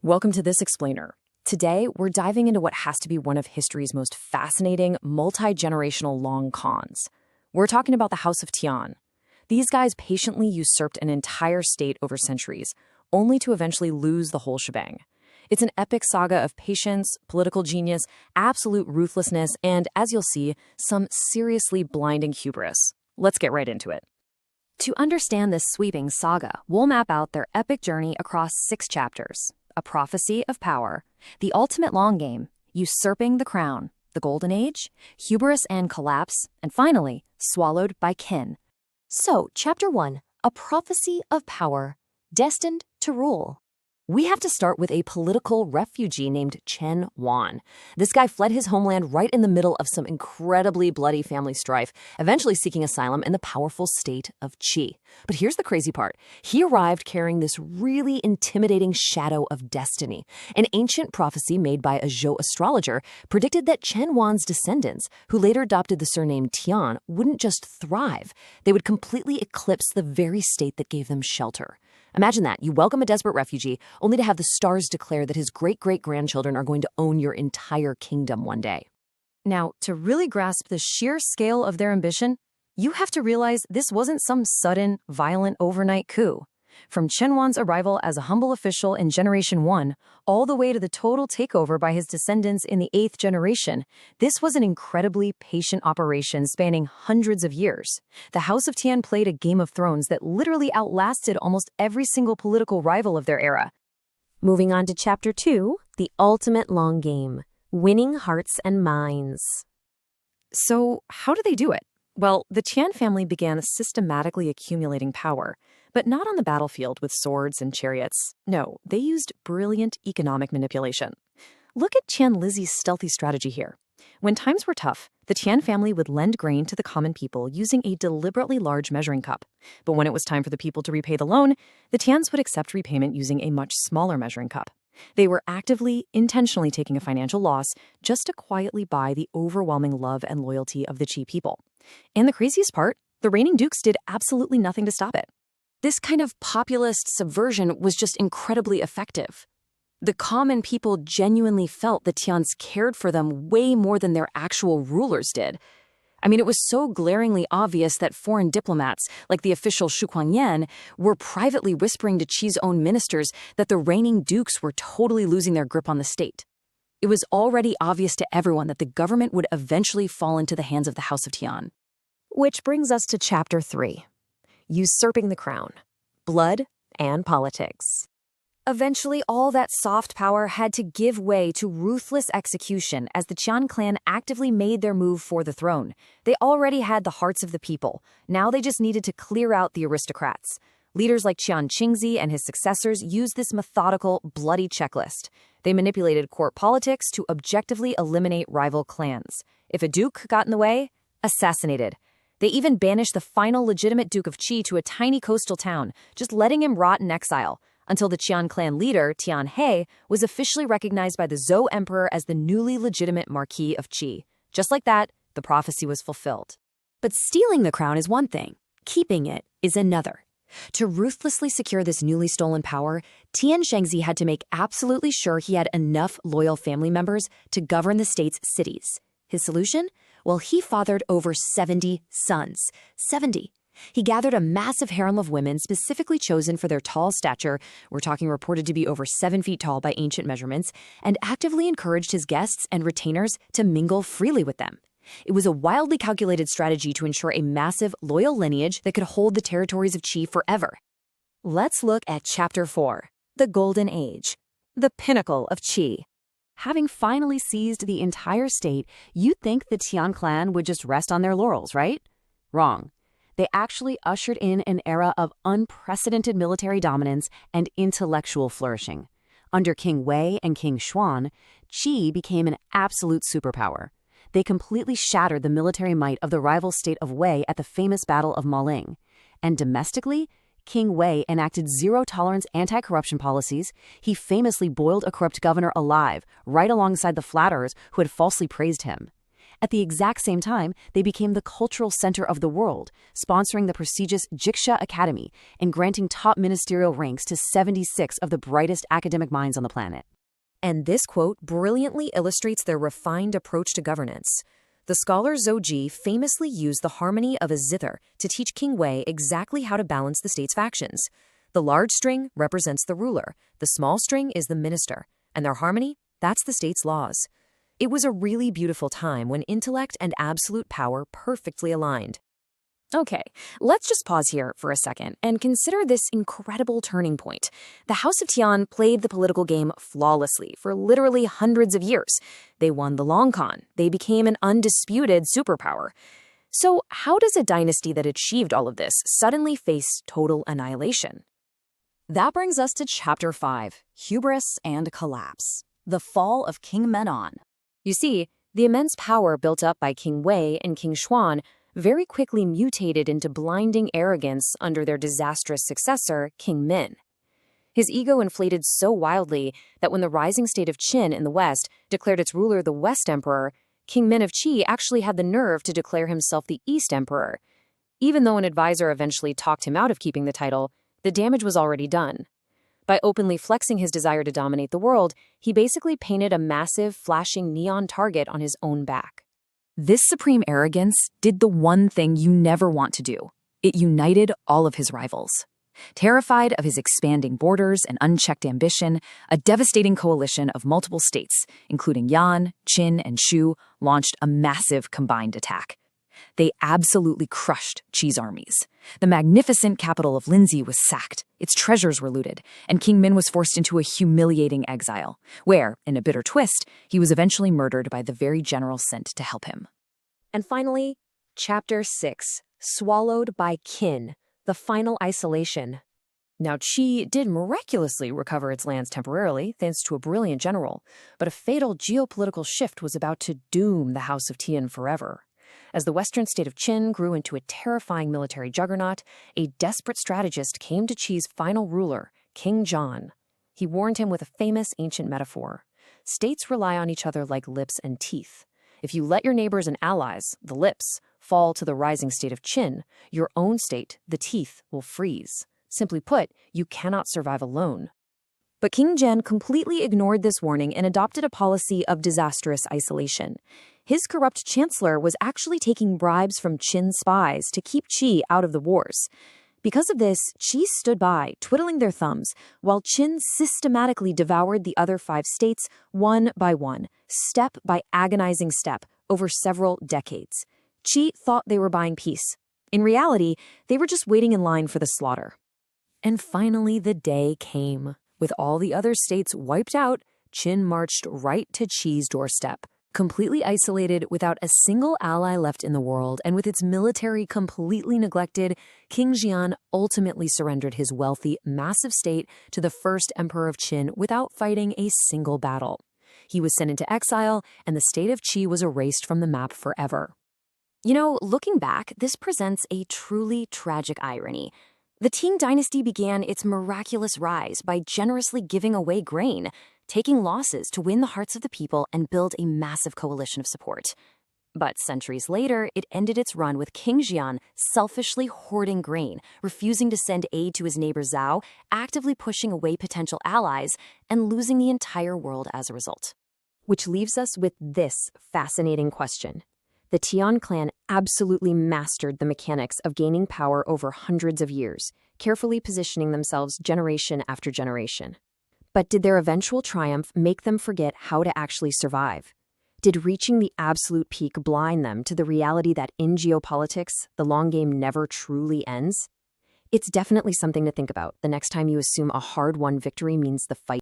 Welcome to This Explainer. Today, we're diving into what has to be one of history's most fascinating, multi-generational long cons. We're talking about the House of Tian. These guys patiently usurped an entire state over centuries, only to eventually lose the whole shebang. It's an epic saga of patience, political genius, absolute ruthlessness, and, as you'll see, some seriously blinding hubris. Let's get right into it. To understand this sweeping saga, we'll map out their epic journey across 6 chapters. A prophecy of power, the ultimate long game, usurping the crown, the golden age, hubris and collapse, and finally, swallowed by kin. So, Chapter 1, A Prophecy of Power, Destined to Rule. We have to start with a political refugee named Tian. This guy fled his homeland right in the middle of some incredibly bloody family strife, eventually seeking asylum in the powerful state of Qi. But here's the crazy part. He arrived carrying this really intimidating shadow of destiny. An ancient prophecy made by a Zhou astrologer predicted that Tian's descendants, who later adopted the surname Tian, wouldn't just thrive. They would completely eclipse the very state that gave them shelter. Imagine that. You welcome a desperate refugee, only to have the stars declare that his great-great-grandchildren are going to own your entire kingdom one day. Now, to really grasp the sheer scale of their ambition, you have to realize this wasn't some sudden, violent overnight coup. From Tian's arrival as a humble official in Generation 1, all the way to the total takeover by his descendants in the 8th generation, this was an incredibly patient operation spanning hundreds of years. The House of Tian played a Game of Thrones that literally outlasted almost every single political rival of their era. Moving on to Chapter 2, The Ultimate Long Game, Winning Hearts and Minds. So, how do they do it? Well, the Tian family began systematically accumulating power, but not on the battlefield with swords and chariots. No, they used brilliant economic manipulation. Look at Tian Lizzie's stealthy strategy here. When times were tough, the Tian family would lend grain to the common people using a deliberately large measuring cup. But when it was time for the people to repay the loan, the Tians would accept repayment using a much smaller measuring cup. They were actively, intentionally taking a financial loss just to quietly buy the overwhelming love and loyalty of the Qi people. And the craziest part, the reigning dukes did absolutely nothing to stop it. This kind of populist subversion was just incredibly effective. The common people genuinely felt the Tians cared for them way more than their actual rulers did. I mean, it was so glaringly obvious that foreign diplomats, like the official Shu Kuangyan, were privately whispering to Qi's own ministers that the reigning dukes were totally losing their grip on the state. It was already obvious to everyone that the government would eventually fall into the hands of the House of Tian. Which brings us to Chapter 3, Usurping the Crown, Blood and Politics. Eventually, all that soft power had to give way to ruthless execution as the Tian clan actively made their move for the throne. They already had the hearts of the people. Now they just needed to clear out the aristocrats. Leaders like Qian Qingzi and his successors used this methodical, bloody checklist. They manipulated court politics to objectively eliminate rival clans. If a duke got in the way, assassinated. They even banished the final legitimate Duke of Qi to a tiny coastal town, just letting him rot in exile, until the Qian clan leader, Tian He, was officially recognized by the Zhou emperor as the newly legitimate Marquis of Qi. Just like that, the prophecy was fulfilled. But stealing the crown is one thing, keeping it is another. To ruthlessly secure this newly stolen power, Tian Shengzi had to make absolutely sure he had enough loyal family members to govern the state's cities. His solution? Well, he fathered over 70 sons. 70. He gathered a massive harem of women specifically chosen for their tall stature, we're talking reported to be over 7 feet tall by ancient measurements, and actively encouraged his guests and retainers to mingle freely with them. It was a wildly calculated strategy to ensure a massive, loyal lineage that could hold the territories of Qi forever. Let's look at Chapter 4, The Golden Age, the pinnacle of Qi. Having finally seized the entire state, you'd think the Tian clan would just rest on their laurels, right? Wrong. They actually ushered in an era of unprecedented military dominance and intellectual flourishing. Under King Wei and King Xuan, Qi became an absolute superpower. They completely shattered the military might of the rival state of Wei at the famous Battle of Maling. And domestically, King Wei enacted zero-tolerance anti-corruption policies. He famously boiled a corrupt governor alive, right alongside the flatterers who had falsely praised him. At the exact same time, they became the cultural center of the world, sponsoring the prestigious Jiksha Academy and granting top ministerial ranks to 76 of the brightest academic minds on the planet. And this quote brilliantly illustrates their refined approach to governance. The scholar Zhou Ji famously used the harmony of a zither to teach King Wei exactly how to balance the state's factions. The large string represents the ruler, the small string is the minister, and their harmony, that's the state's laws. It was a really beautiful time when intellect and absolute power perfectly aligned. Okay, let's just pause here for a second and consider this incredible turning point. The House of Tian played the political game flawlessly for literally hundreds of years. They won the long con. They became an undisputed superpower. So how does a dynasty that achieved all of this suddenly face total annihilation? That brings us to Chapter 5, Hubris and Collapse, the Fall of King Menon. You see, the immense power built up by King Wei and King Xuan very quickly mutated into blinding arrogance under their disastrous successor, King Min. His ego inflated so wildly that when the rising state of Qin in the west declared its ruler the West Emperor, King Min of Qi actually had the nerve to declare himself the East Emperor. Even though an advisor eventually talked him out of keeping the title, the damage was already done. By openly flexing his desire to dominate the world, he basically painted a massive, flashing neon target on his own back. This supreme arrogance did the one thing you never want to do. It united all of his rivals. Terrified of his expanding borders and unchecked ambition, a devastating coalition of multiple states, including Yan, Qin, and Shu, launched a massive combined attack. They absolutely crushed Qi's armies. The magnificent capital of Linzi was sacked, its treasures were looted, and King Min was forced into a humiliating exile, where, in a bitter twist, he was eventually murdered by the very general sent to help him. And finally, Chapter 6, Swallowed by Qin, the final isolation. Now, Qi did miraculously recover its lands temporarily, thanks to a brilliant general, but a fatal geopolitical shift was about to doom the House of Tian forever. As the western state of Qin grew into a terrifying military juggernaut, a desperate strategist came to Qi's final ruler, King John. He warned him with a famous ancient metaphor. States rely on each other like lips and teeth. If you let your neighbors and allies, the lips, fall to the rising state of Qin, your own state, the teeth, will freeze. Simply put, you cannot survive alone. But King Zhen completely ignored this warning and adopted a policy of disastrous isolation. His corrupt chancellor was actually taking bribes from Qin spies to keep Qi out of the wars. Because of this, Qi stood by, twiddling their thumbs, while Qin systematically devoured the other 5 states one by one, step by agonizing step, over several decades. Qi thought they were buying peace. In reality, they were just waiting in line for the slaughter. And finally, the day came. With all the other states wiped out, Qin marched right to Qi's doorstep. Completely isolated, without a single ally left in the world, and with its military completely neglected, King Jian ultimately surrendered his wealthy, massive state to the first emperor of Qin without fighting a single battle. He was sent into exile, and the state of Qi was erased from the map forever. You know, looking back, this presents a truly tragic irony. The Qing dynasty began its miraculous rise by generously giving away grain, taking losses to win the hearts of the people and build a massive coalition of support. But centuries later, it ended its run with King Jian selfishly hoarding grain, refusing to send aid to his neighbor Zhao, actively pushing away potential allies, and losing the entire world as a result. Which leaves us with this fascinating question. The Tian clan absolutely mastered the mechanics of gaining power over hundreds of years, carefully positioning themselves generation after generation. But did their eventual triumph make them forget how to actually survive? Did reaching the absolute peak blind them to the reality that in geopolitics, the long game never truly ends? It's definitely something to think about the next time you assume a hard-won victory means the fight